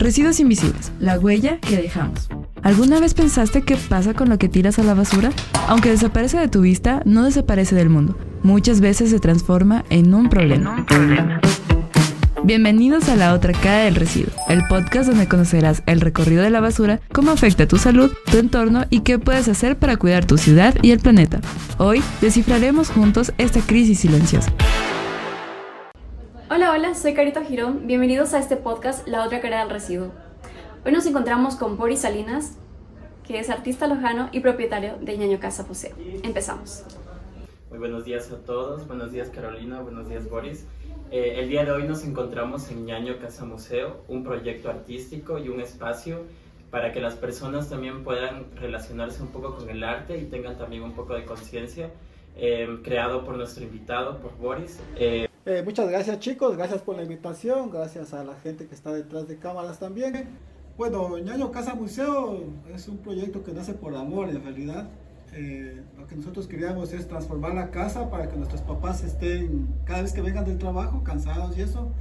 Residuos invisibles, la huella que dejamos. ¿Alguna vez pensaste qué pasa con lo que tiras a la basura? Aunque desaparece de tu vista, no desaparece del mundo. Muchas veces se transforma en un problema. Bienvenidos a La Otra Cara del Residuo, el podcast donde conocerás el recorrido de la basura, cómo afecta tu salud, tu entorno y qué puedes hacer para cuidar tu ciudad y el planeta. Hoy descifraremos juntos esta crisis silenciosa. Hola, soy Carita Girón. Bienvenidos a este podcast La Otra Cara del Residuo. Hoy nos encontramos con Boris Salinas, que es artista lojano y propietario de Ñaño Casa Museo. Empezamos. Muy buenos días a todos, buenos días Carolina, buenos días Boris. El día de hoy nos encontramos en Ñaño Casa Museo, un proyecto artístico y un espacio para que las personas también puedan relacionarse un poco con el arte y tengan también un poco de conciencia, creado por nuestro invitado, por Boris. Muchas gracias chicos, gracias por la invitación, gracias a la gente que está detrás de cámaras también. Bueno, Ñaño Casa Museo es un proyecto que nace por amor en realidad. Lo que nosotros queríamos es transformar la casa para que nuestros papás estén, cada vez que vengan del trabajo, cansados y eso,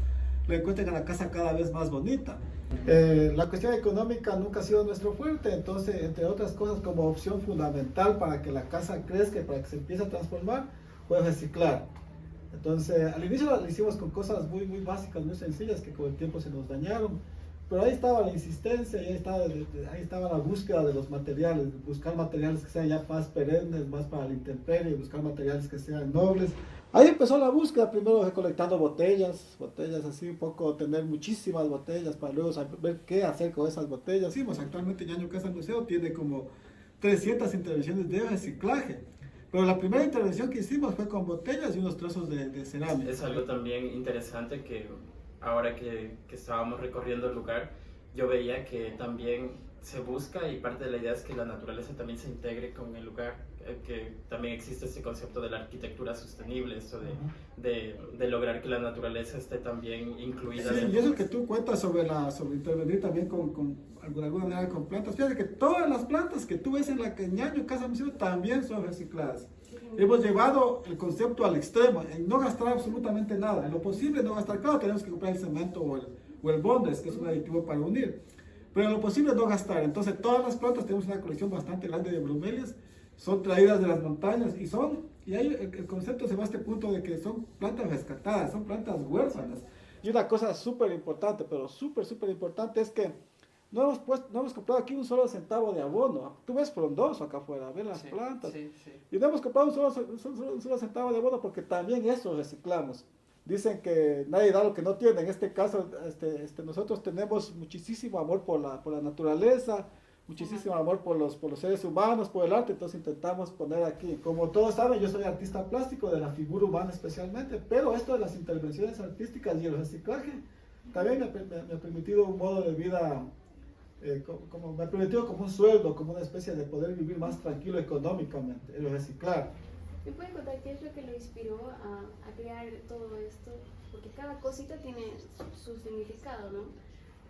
lo encuentren a la casa cada vez más bonita. La cuestión económica nunca ha sido nuestro fuerte, entonces, entre otras cosas, como opción fundamental para que la casa crezca y para que se empiece a transformar, fue reciclar. Entonces, al inicio lo hicimos con cosas muy básicas, muy sencillas, que con el tiempo se nos dañaron. Pero ahí estaba la insistencia, y ahí estaba la búsqueda de los materiales, buscar materiales que sean ya más perennes, más para la intemperie, buscar materiales que sean nobles. Ahí empezó la búsqueda, primero recolectando botellas así un poco, tener muchísimas botellas para luego saber qué hacer con esas botellas. Sí, pues actualmente Ñaño Casa Museo tiene como 300 intervenciones de reciclaje. Pero la primera intervención que hicimos fue con botellas y unos trozos de cerámica. Es algo también interesante que ahora que estábamos recorriendo el lugar, yo veía que también se busca y parte de la idea es que la naturaleza también se integre con el lugar, que también existe este concepto de la arquitectura sostenible, esto de lograr que la naturaleza esté también incluida. Sí, y eso que tú cuentas sobre intervenir también de alguna manera con plantas. Fíjate que todas las plantas que tú ves en la Ñaño Casa Museo también son recicladas. Hemos llevado el concepto al extremo, en no gastar absolutamente nada, en lo posible no gastar. Claro, tenemos que comprar el cemento o el bondes, que es un aditivo para unir, pero en lo posible no gastar. Entonces todas las plantas, tenemos una colección bastante grande de bromelias, son traídas de las montañas y ahí el concepto se va a este punto de que son plantas rescatadas, son plantas huérfanas. Y una cosa súper importante, pero súper importante, es que no hemos comprado aquí un solo centavo de abono. Tú ves frondoso acá afuera, ves las plantas. Sí. Y no hemos comprado un solo centavo de abono porque también eso reciclamos. Dicen que nadie da lo que no tiene. En este caso, nosotros tenemos muchísimo amor por la naturaleza, muchísimo amor por los seres humanos, por el arte. Entonces intentamos poner aquí. Como todos saben, yo soy artista plástico, de la figura humana especialmente, pero esto de las intervenciones artísticas y el reciclaje también me ha permitido un modo de vida, me ha permitido como un sueldo, como una especie de poder vivir más tranquilo económicamente, el reciclar. ¿Me pueden contar qué es lo que lo inspiró a crear todo esto? Porque cada cosita tiene su significado, ¿no?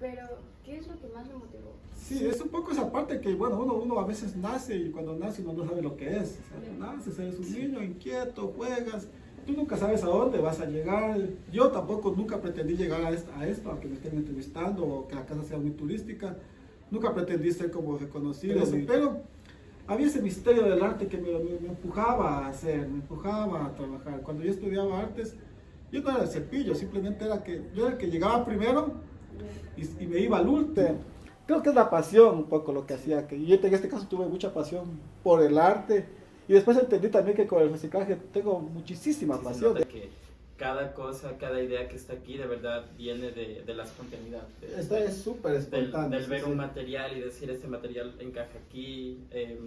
Pero, ¿qué es lo que más lo motivó? Sí, es un poco esa parte que, bueno, uno a veces nace y cuando nace uno no sabe lo que es. O sea, naces, eres un niño inquieto, juegas, tú nunca sabes a dónde vas a llegar. Yo tampoco nunca pretendí llegar a esto, a que me estén entrevistando o que la casa sea muy turística. Nunca pretendí ser como reconocido, pero había ese misterio del arte que me empujaba a hacer, me empujaba a trabajar. Cuando yo estudiaba artes, yo no era el cepillo, simplemente yo era el que llegaba primero y me iba al último. Creo que es la pasión un poco lo que hacía, que yo en este caso tuve mucha pasión por el arte y después entendí también que con el reciclaje tengo muchísima pasión. Cada cosa, cada idea que está aquí de verdad viene de la espontaneidad. Esta es súper espontánea. Del ver un material y decir este material encaja aquí,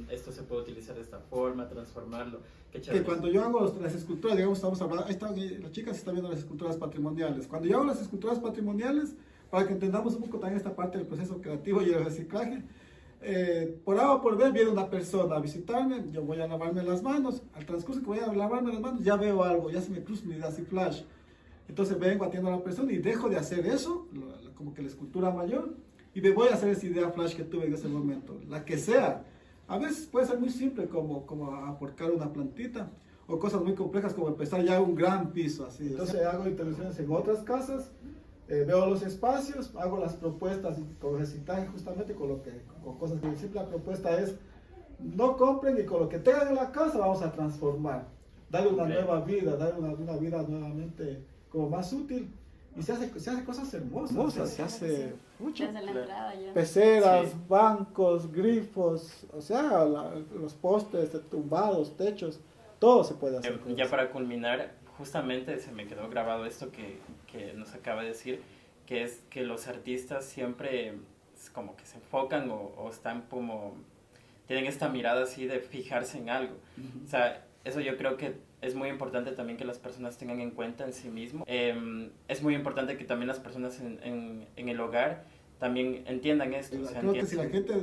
esto se puede utilizar de esta forma, transformarlo. Que cuando yo hago las esculturas, digamos, estamos hablando, las chicas están viendo las esculturas patrimoniales. Cuando yo hago las esculturas patrimoniales, para que entendamos un poco también esta parte del proceso creativo y el reciclaje, por A o por B viene una persona a visitarme, yo voy a lavarme las manos, al transcurso que voy a lavarme las manos ya veo algo, ya se me cruza una idea así flash, entonces vengo, atiendo a la persona y dejo de hacer eso, como que la escultura mayor, y me voy a hacer esa idea flash que tuve en ese momento, la que sea. A veces puede ser muy simple como aporcar una plantita, o cosas muy complejas como empezar ya un gran piso así. Entonces hago intervenciones en otras casas, veo los espacios, hago las propuestas con reciclaje justamente con cosas que siempre la propuesta es no compren y con lo que tengan en la casa vamos a transformar, darle una nueva vida, darle una vida nuevamente como más útil. Y se hace cosas hermosas, se hace mucho. Desde la entrada ya. Peceras, bancos, grifos, o sea, los postes tumbados, techos, todo se puede hacer. Ya para culminar, justamente se me quedó grabado esto que nos acaba de decir, que es que los artistas siempre como que se enfocan o están como, tienen esta mirada así de fijarse en algo. O sea, eso yo creo que es muy importante también que las personas tengan en cuenta en sí mismo. Es muy importante que también las personas en el hogar también entiendan esto. Creo que si la gente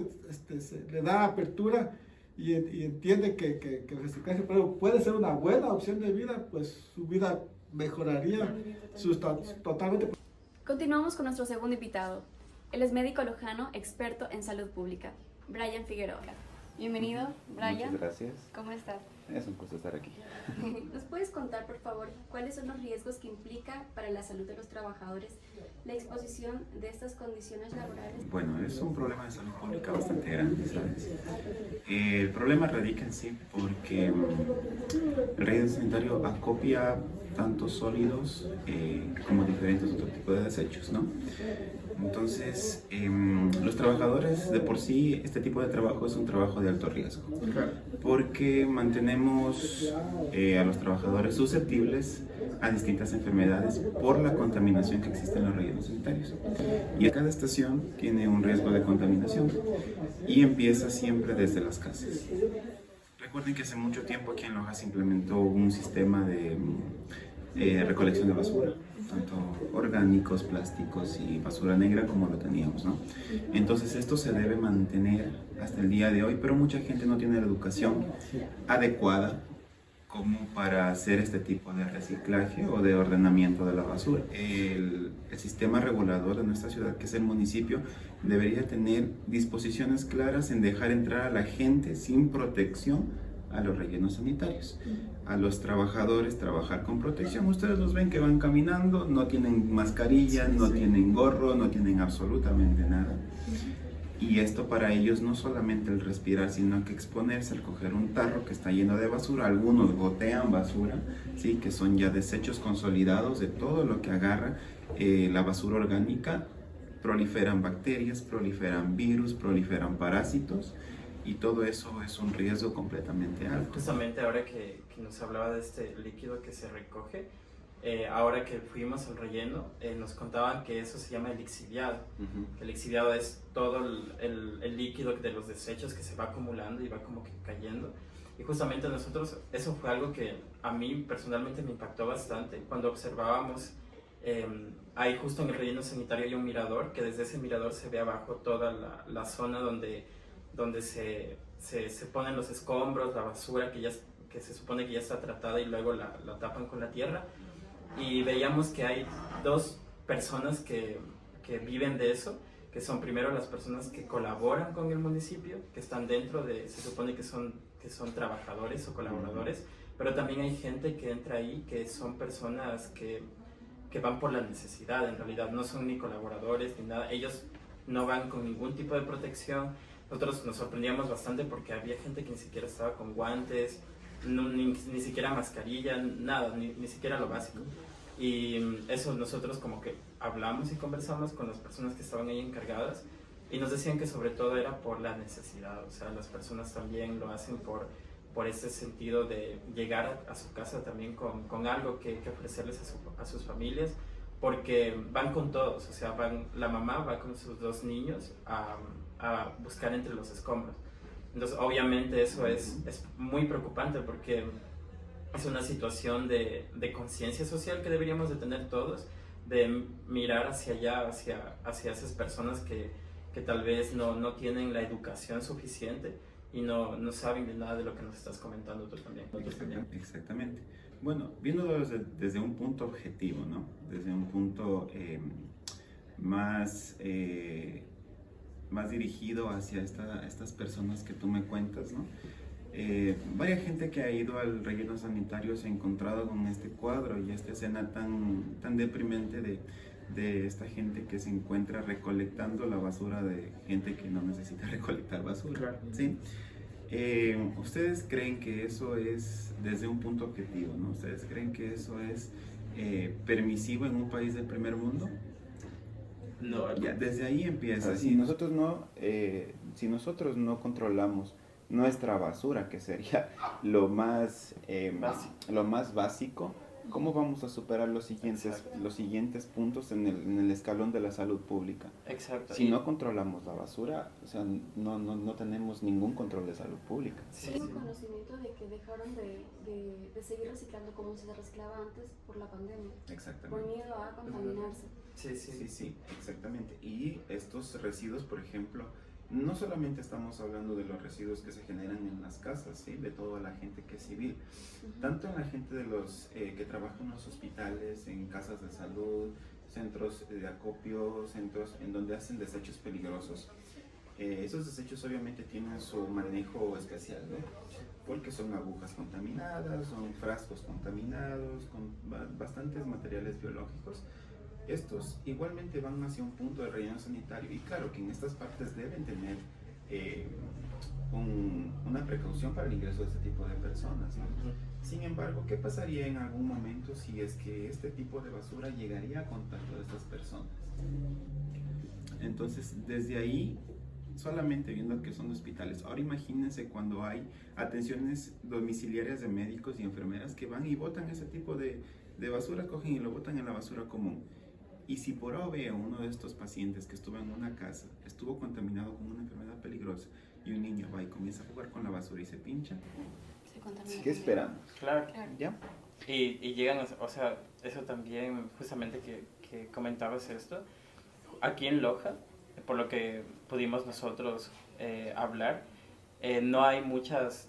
le da apertura y entiende que el reciclaje puede ser una buena opción de vida, pues su vida mejoraría totalmente. Continuamos con nuestro segundo invitado. Él es médico lojano, experto en salud pública, Brian Figueroa. Bienvenido, Brian. Muchas gracias. ¿Cómo estás? Es un gusto estar aquí. ¿Nos puedes contar, por favor, cuáles son los riesgos que implica para la salud de los trabajadores la exposición de estas condiciones laborales? Bueno, es un problema de salud pública bastante grande, ¿sabes? El problema radica en sí porque el régimen sanitario acopia tanto sólidos como diferentes otros tipos de desechos, ¿no? Entonces, los trabajadores, de por sí, este tipo de trabajo es un trabajo de alto riesgo, porque mantenemos a los trabajadores susceptibles a distintas enfermedades por la contaminación que existe en los rellenos sanitarios. Y cada estación tiene un riesgo de contaminación y empieza siempre desde las casas. Recuerden que hace mucho tiempo aquí en Loja se implementó un sistema de recolección de basura, tanto orgánicos, plásticos y basura negra como lo teníamos, ¿no? Entonces esto se debe mantener hasta el día de hoy, pero mucha gente no tiene la educación adecuada como para hacer este tipo de reciclaje o de ordenamiento de la basura. El sistema regulador de nuestra ciudad, que es el municipio, debería tener disposiciones claras en dejar entrar a la gente sin protección a los rellenos sanitarios, a los trabajadores trabajar con protección. Ustedes los ven que van caminando, no tienen mascarilla, no tienen gorro, no tienen absolutamente nada. Y esto para ellos no solamente el respirar, sino que exponerse al coger un tarro que está lleno de basura. Algunos gotean basura, ¿sí? Que son ya desechos consolidados de todo lo que agarra la basura orgánica. Proliferan bacterias, proliferan virus, proliferan parásitos. Y todo eso es un riesgo completamente alto. Justamente ahora que nos hablaba de este líquido que se recoge, ahora que fuimos al relleno, nos contaban que eso se llama el lixiviado. El lixiviado es todo el líquido de los desechos que se va acumulando y va como que cayendo. Y justamente nosotros, eso fue algo que a mí personalmente me impactó bastante cuando observábamos, ahí justo en el relleno sanitario hay un mirador, que desde ese mirador se ve abajo toda la zona donde se ponen los escombros, la basura que se supone que ya está tratada y luego la tapan con la tierra. Y veíamos que hay dos personas que viven de eso, que son primero las personas que colaboran con el municipio, que están dentro se supone que son trabajadores o colaboradores, pero también hay gente que entra ahí que son personas que van por la necesidad, en realidad no son ni colaboradores ni nada, ellos no van con ningún tipo de protección. Nosotros nos sorprendíamos bastante porque había gente que ni siquiera estaba con guantes, ni siquiera mascarilla, nada, ni siquiera lo básico. Y eso nosotros como que hablamos y conversamos con las personas que estaban ahí encargadas y nos decían que sobre todo era por la necesidad, o sea, las personas también lo hacen por ese sentido de llegar a su casa también con algo que ofrecerles a sus familias, porque van con todos, o sea, la mamá va con sus dos niños a buscar entre los escombros. Entonces, obviamente eso es muy preocupante porque es una situación de conciencia social que deberíamos de tener todos, de mirar hacia allá, hacia esas personas que tal vez no tienen la educación suficiente y no saben de nada de lo que nos estás comentando tú también. Exactamente. Bueno, viéndolo desde un punto objetivo, ¿no? Desde un punto más dirigido hacia estas personas que tú me cuentas, ¿no? Varias gente que ha ido al relleno sanitario se ha encontrado con este cuadro y esta escena tan deprimente de de esta gente que se encuentra recolectando la basura de gente que no necesita recolectar basura. Claro. ¿Sí? ¿Ustedes creen que eso es desde un punto objetivo, ¿no? ¿Ustedes creen que eso es permisivo en un país del primer mundo? No, Ya, desde ahí empieza. Si nosotros no controlamos nuestra basura, que sería lo más básico, ¿cómo vamos a superar los siguientes puntos en el escalón de la salud pública? Exacto. Si no controlamos la basura, o sea, no tenemos ningún control de salud pública. Tengo conocimiento de que dejaron de seguir reciclando como se reciclaba antes por la pandemia, Exactamente. por miedo a contaminarse. Sí, exactamente. Y estos residuos, por ejemplo, no solamente estamos hablando de los residuos que se generan en las casas, ¿sí? De toda la gente que es civil, tanto en la gente de los que trabajan en los hospitales, en casas de salud, centros de acopio, centros en donde hacen desechos peligrosos. Esos desechos obviamente tienen su manejo especial, ¿no? Porque son agujas contaminadas, son frascos contaminados, con bastantes materiales biológicos. Estos igualmente van hacia un punto de relleno sanitario y claro que en estas partes deben tener una precaución para el ingreso de este tipo de personas, ¿no? Sin embargo, ¿qué pasaría en algún momento si es que este tipo de basura llegaría a contacto de estas personas? Entonces, desde ahí, solamente viendo que son hospitales, ahora imagínense cuando hay atenciones domiciliarias de médicos y enfermeras que van y botan ese tipo de basura, cogen y lo botan en la basura común. Y si por A o B uno de estos pacientes que estuvo en una casa estuvo contaminado con una enfermedad peligrosa y un niño va y comienza a jugar con la basura y se pincha, Se contamina. ¿Qué esperamos? Claro. ¿Ya? Y llegan, o sea, eso también, justamente que comentabas esto, aquí en Loja, por lo que pudimos nosotros hablar, no hay muchas,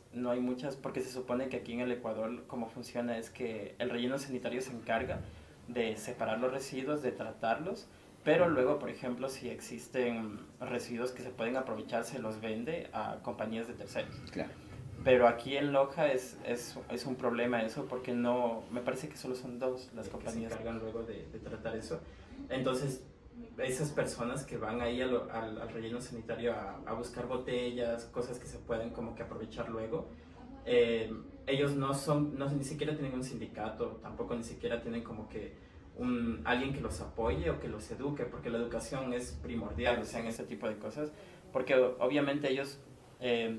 porque se supone que aquí en el Ecuador cómo funciona es que el relleno sanitario se encarga de separar los residuos, de tratarlos, pero luego, por ejemplo, si existen residuos que se pueden aprovechar, se los vende a compañías de terceros. Claro. Pero aquí en Loja es un problema eso, porque no, me parece que solo son dos las compañías que se encargan luego de tratar eso. Entonces, esas personas que van ahí al relleno sanitario a buscar botellas, cosas que se pueden como que aprovechar luego, ellos ni siquiera tienen un sindicato, tampoco ni siquiera tienen como que alguien que los apoye o que los eduque, porque la educación es primordial, o sea, en ese tipo de cosas, porque obviamente ellos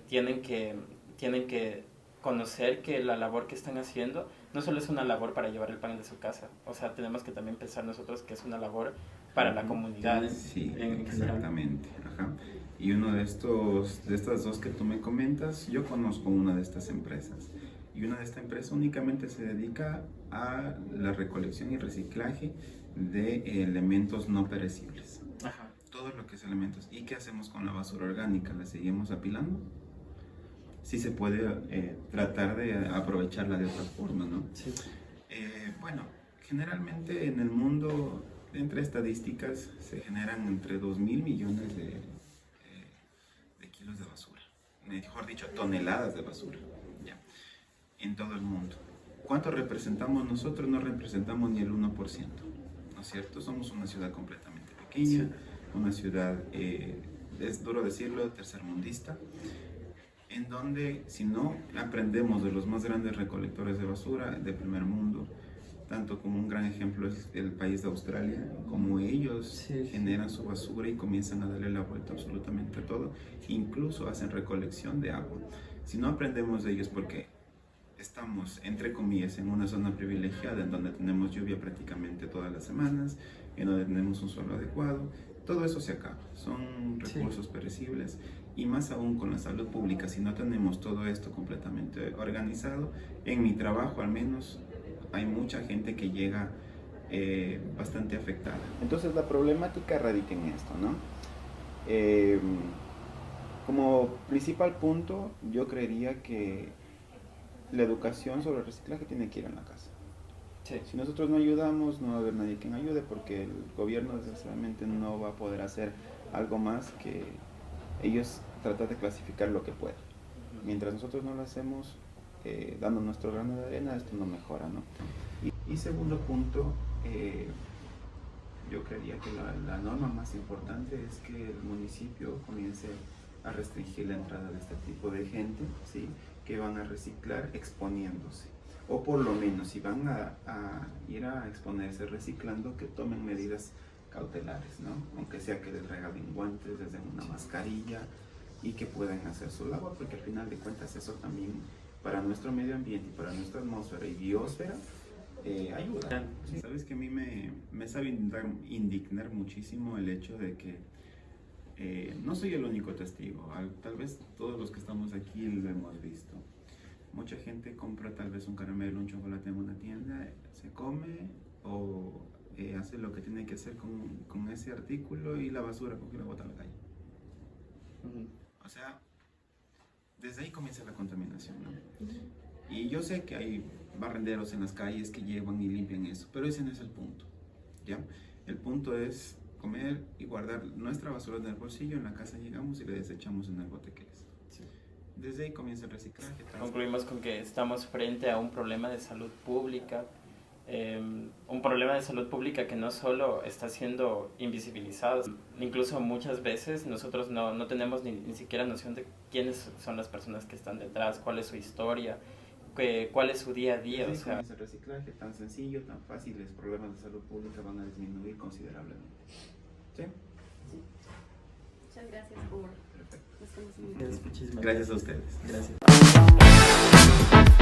tienen que conocer que la labor que están haciendo no solo es una labor para llevar el pan de su casa, o sea, tenemos que también pensar nosotros que es una labor para la comunidad. Sí, en general. exactamente. Ajá. Y uno de estas dos que tú me comentas, yo conozco una de estas empresas. Y una de estas empresas únicamente se dedica a la recolección y reciclaje de elementos no perecibles. Ajá. Todo lo que es elementos. ¿Y qué hacemos con la basura orgánica? ¿La seguimos apilando? Sí se puede tratar de aprovecharla de otra forma, ¿no? Sí. Bueno, generalmente en el mundo, entre estadísticas, se generan entre 2.000 millones de kilos de basura. Mejor dicho, toneladas de basura, ya, en todo el mundo. ¿Cuánto representamos nosotros? No representamos ni el 1%, ¿no es cierto? Somos una ciudad completamente pequeña, una ciudad, es duro decirlo, tercermundista, en donde si no aprendemos de los más grandes recolectores de basura de primer mundo, tanto como un gran ejemplo es el país de Australia, como ellos generan su basura y comienzan a darle la vuelta absolutamente a todo, incluso hacen recolección de agua. Si no aprendemos de ellos, porque estamos, entre comillas, en una zona privilegiada en donde tenemos lluvia prácticamente todas las semanas, en donde tenemos un suelo adecuado, todo eso se acaba, son recursos perecibles, y más aún con la salud pública, si no tenemos todo esto completamente organizado. En mi trabajo al menos hay mucha gente que llega bastante afectada. Entonces la problemática radica en esto, ¿no? Como principal punto, yo creería que la educación sobre el reciclaje tiene que ir en la casa. Sí. Si nosotros no ayudamos, no va a haber nadie quien ayude, porque el gobierno desgraciadamente no va a poder hacer algo más que ellos tratar de clasificar lo que pueden. Mientras nosotros no lo hacemos, dando nuestro grano de arena, esto no mejora, ¿no? Y segundo punto, yo creería que la norma más importante es que el municipio comience a restringir la entrada de este tipo de gente, ¿sí? Que van a reciclar exponiéndose. O por lo menos, si van a ir a exponerse reciclando, que tomen medidas cautelares, ¿no? Aunque sea que les regalen guantes, les den una mascarilla y que puedan hacer su labor, porque al final de cuentas eso también para nuestro medio ambiente y para nuestra atmósfera y biosfera ayuda. Sí. Sabes que a mí me sabe indignar muchísimo el hecho de que no soy el único testigo, tal vez todos los que estamos aquí lo hemos visto. Mucha gente compra tal vez un caramelo, un chocolate en una tienda, se come o hace lo que tiene que hacer con ese artículo y la basura coge y la bota a la calle. O sea, desde ahí comienza la contaminación, ¿no? Y yo sé que hay barrenderos en las calles que llevan y limpian eso, pero ese no es el punto, ¿ya? El punto es comer y guardar nuestra basura en el bolsillo, en la casa llegamos y la desechamos en el bote que es. Sí. Desde ahí comienza el reciclaje. Concluimos con que estamos frente a un problema de salud pública, un problema de salud pública que no solo está siendo invisibilizado, incluso muchas veces nosotros no tenemos ni siquiera noción de quiénes son las personas que están detrás, cuál es su historia, cuál es su día a día. O sea, el reciclaje tan sencillo, tan fácil, los problemas de salud pública van a disminuir considerablemente. ¿Sí? Sí. Muchas gracias por los conocimientos. Gracias a ustedes. Gracias.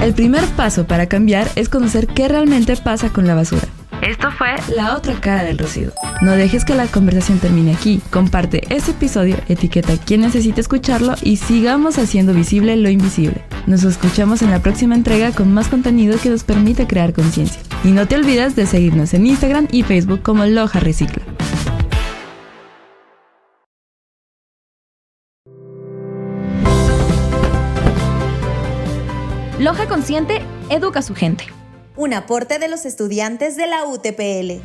El primer paso para cambiar es conocer qué realmente pasa con la basura. Esto fue La Otra Cara del Residuo. No dejes que la conversación termine aquí. Comparte este episodio, etiqueta a quien necesite escucharlo y sigamos haciendo visible lo invisible. Nos escuchamos en la próxima entrega con más contenido que nos permite crear conciencia. Y no te olvides de seguirnos en Instagram y Facebook como Loja Recicla. Loja Consciente educa a su gente. Un aporte de los estudiantes de la UTPL.